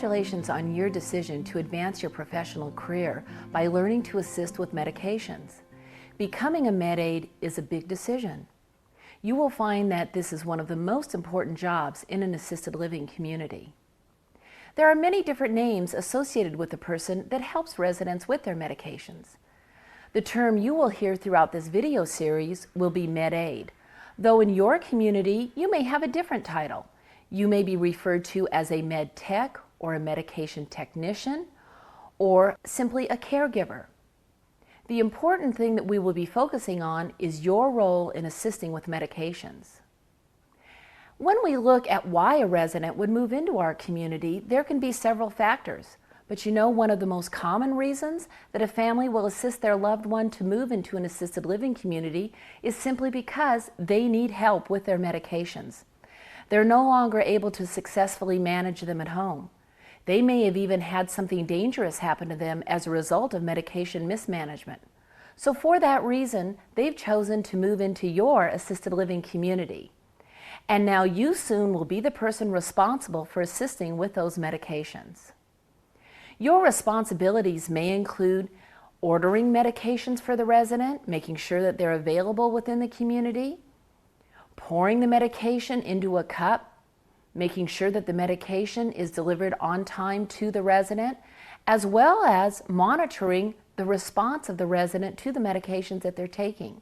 Congratulations on your decision to advance your professional career by learning to assist with medications. Becoming a med aid is a big decision. You will find that this is one of the most important jobs in an assisted living community. There are many different names associated with the person that helps residents with their medications. The term you will hear throughout this video series will be med aid, though in your community you may have a different title. You may be referred to as a med tech or a medication technician or simply a caregiver. The important thing that we will be focusing on is your role in assisting with medications. When we look at why a resident would move into our community, there can be several factors. But you know, one of the most common reasons that a family will assist their loved one to move into an assisted living community is simply because they need help with their medications. They're no longer able to successfully manage them at home. They may have even had something dangerous happen to them as a result of medication mismanagement. So for that reason, they've chosen to move into your assisted living community. And now you soon will be the person responsible for assisting with those medications. Your responsibilities may include ordering medications for the resident, making sure that they're available within the community, pouring the medication into a cup, making sure that the medication is delivered on time to the resident, as well as monitoring the response of the resident to the medications that they're taking.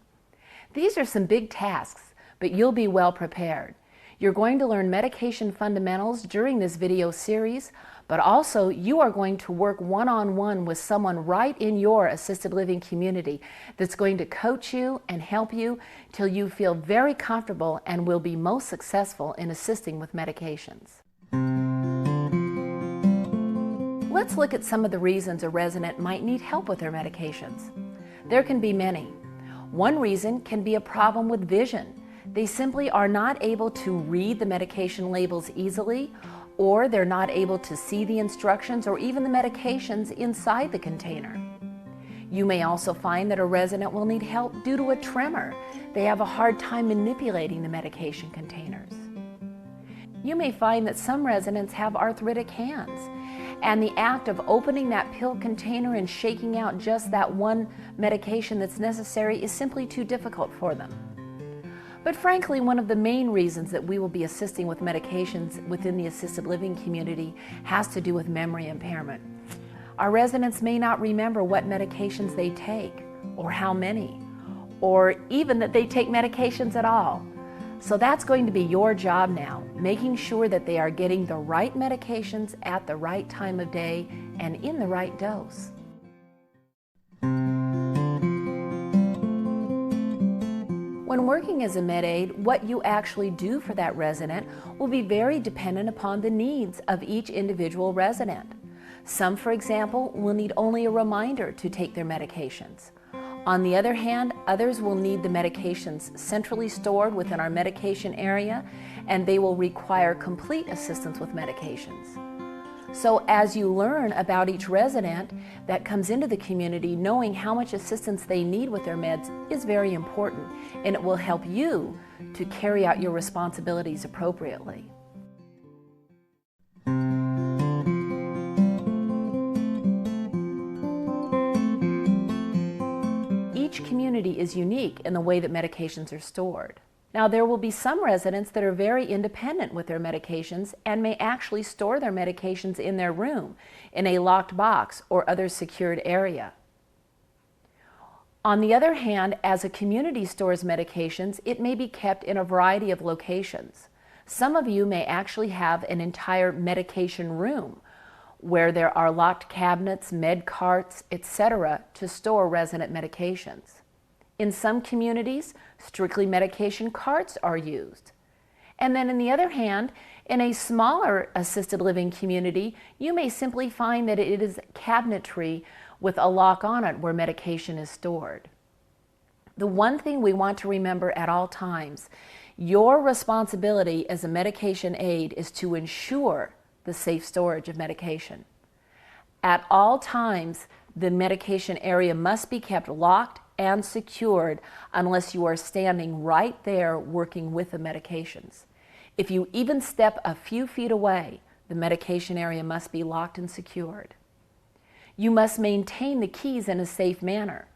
These are some big tasks, but you'll be well prepared. You're going to learn medication fundamentals during this video series, but also you are going to work one-on-one with someone right in your assisted living community that's going to coach you and help you till you feel very comfortable and will be most successful in assisting with medications. Let's look at some of the reasons a resident might need help with their medications. There can be many. One reason can be a problem with vision. They simply are not able to read the medication labels easily, or they're not able to see the instructions or even the medications inside the container. You may also find that a resident will need help due to a tremor. They have a hard time manipulating the medication containers. You may find that some residents have arthritic hands, and the act of opening that pill container and shaking out just that one medication that's necessary is simply too difficult for them. But frankly, one of the main reasons that we will be assisting with medications within the assisted living community has to do with memory impairment. Our residents may not remember what medications they take, or how many, or even that they take medications at all. So that's going to be your job now, making sure that they are getting the right medications at the right time of day and in the right dose. When working as a med aid, what you actually do for that resident will be very dependent upon the needs of each individual resident. Some, for example, will need only a reminder to take their medications. On the other hand, others will need the medications centrally stored within our medication area, and they will require complete assistance with medications. So as you learn about each resident that comes into the community, knowing how much assistance they need with their meds is very important, and it will help you to carry out your responsibilities appropriately. Each community is unique in the way that medications are stored. Now, there will be some residents that are very independent with their medications and may actually store their medications in their room, in a locked box or other secured area. On the other hand, as a community stores medications, it may be kept in a variety of locations. Some of you may actually have an entire medication room where there are locked cabinets, med carts, etc. to store resident medications. In some communities, strictly medication carts are used. And then on the other hand, in a smaller assisted living community, you may simply find that it is cabinetry with a lock on it where medication is stored. The one thing we want to remember at all times, your responsibility as a medication aid is to ensure the safe storage of medication. At all times, the medication area must be kept locked and secured unless you are standing right there working with the medications. If you even step a few feet away, The medication area must be locked and secured. You must maintain the keys in a safe manner.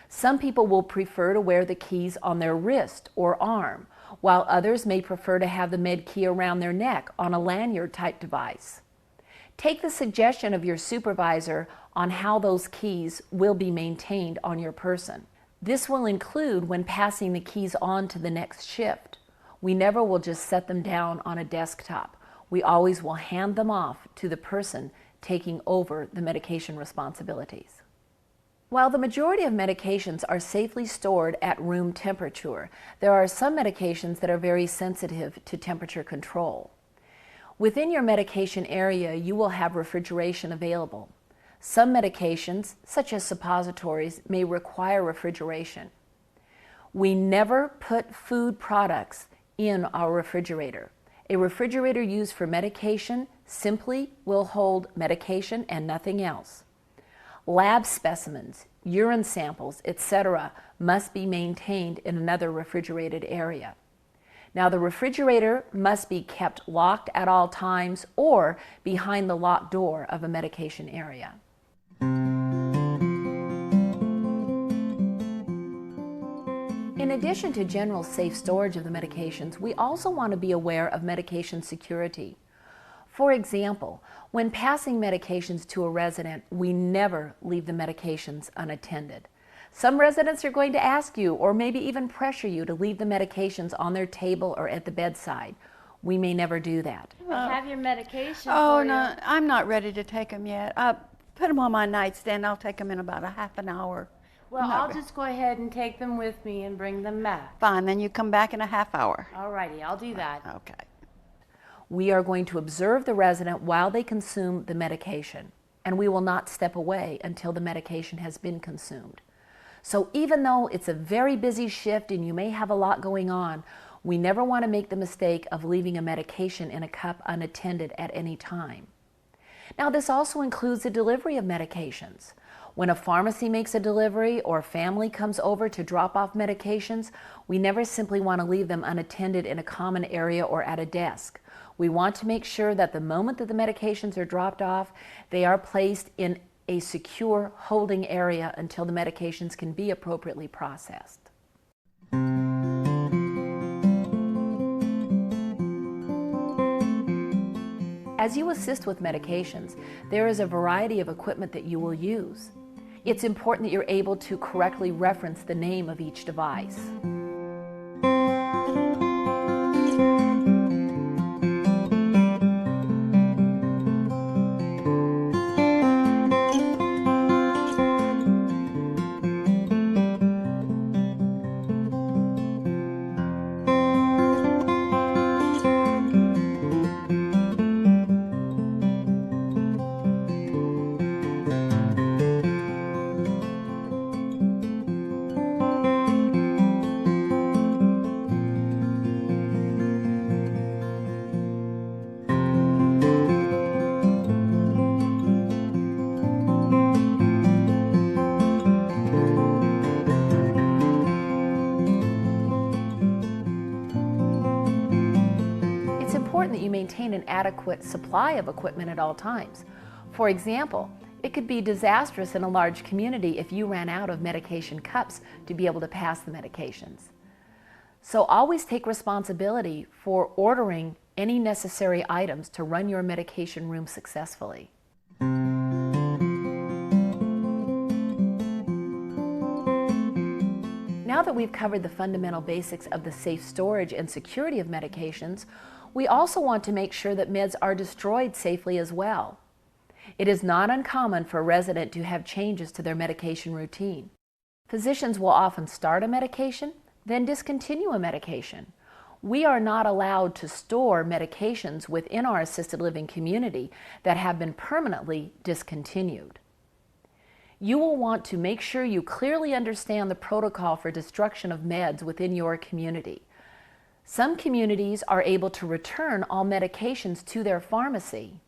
Some people will prefer to wear the keys on their wrist or arm, while others may prefer to have the med key around their neck on a lanyard type device. Take the suggestion of your supervisor on how those keys will be maintained on your person. This will include when passing the keys on to the next shift. We never will just set them down on a desktop. We always will hand them off to the person taking over the medication responsibilities. While the majority of medications are safely stored at room temperature, there are some medications that are very sensitive to temperature control. Within your medication area, you will have refrigeration available. Some medications, such as suppositories, may require refrigeration. We never put food products in our refrigerator. A refrigerator used for medication simply will hold medication and nothing else. Lab specimens, urine samples, etc. must be maintained in another refrigerated area. Now, the refrigerator must be kept locked at all times or behind the locked door of a medication area. In addition to general safe storage of the medications, we also want to be aware of medication security. For example, when passing medications to a resident, we never leave the medications unattended. Some residents are going to ask you or maybe even pressure you to leave the medications on their table or at the bedside. We may never do that. Have your medication. Oh, no, I'm not ready to take them yet. Put them on my nightstand. I'll take them in about a half an hour. Well, I'll just go ahead and take them with me and bring them back. Fine, then you come back in a half hour. All righty, I'll do that. Okay. We are going to observe the resident while they consume the medication, and we will not step away until the medication has been consumed. So even though it's a very busy shift and you may have a lot going on, we never want to make the mistake of leaving a medication in a cup unattended at any time. Now, this also includes the delivery of medications. When a pharmacy makes a delivery or a family comes over to drop off medications, we never simply want to leave them unattended in a common area or at a desk. We want to make sure that the moment that the medications are dropped off, they are placed in a secure holding area until the medications can be appropriately processed. As you assist with medications, there is a variety of equipment that you will use. It's important that you're able to correctly reference the name of each device. That you maintain an adequate supply of equipment at all times. For example, it could be disastrous in a large community if you ran out of medication cups to be able to pass the medications. So always take responsibility for ordering any necessary items to run your medication room successfully. Now that we've covered the fundamental basics of the safe storage and security of medications, we also want to make sure that meds are destroyed safely as well. It is not uncommon for a resident to have changes to their medication routine. Physicians will often start a medication, then discontinue a medication. We are not allowed to store medications within our assisted living community that have been permanently discontinued. You will want to make sure you clearly understand the protocol for destruction of meds within your community. Some communities are able to return all medications to their pharmacy.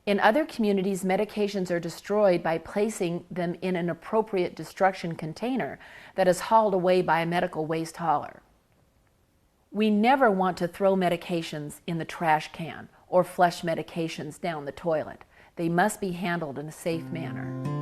In other communities, medications are destroyed by placing them in an appropriate destruction container that is hauled away by a medical waste hauler. We never want to throw medications in the trash can or flush medications down the toilet. They must be handled in a safe manner.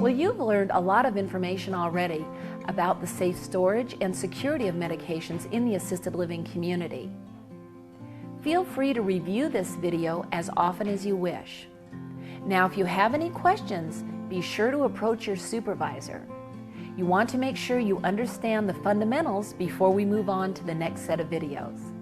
Well, you've learned a lot of information already about the safe storage and security of medications in the assisted living community. Feel free to review this video as often as you wish. Now, if you have any questions, be sure to approach your supervisor. You want to make sure you understand the fundamentals before we move on to the next set of videos.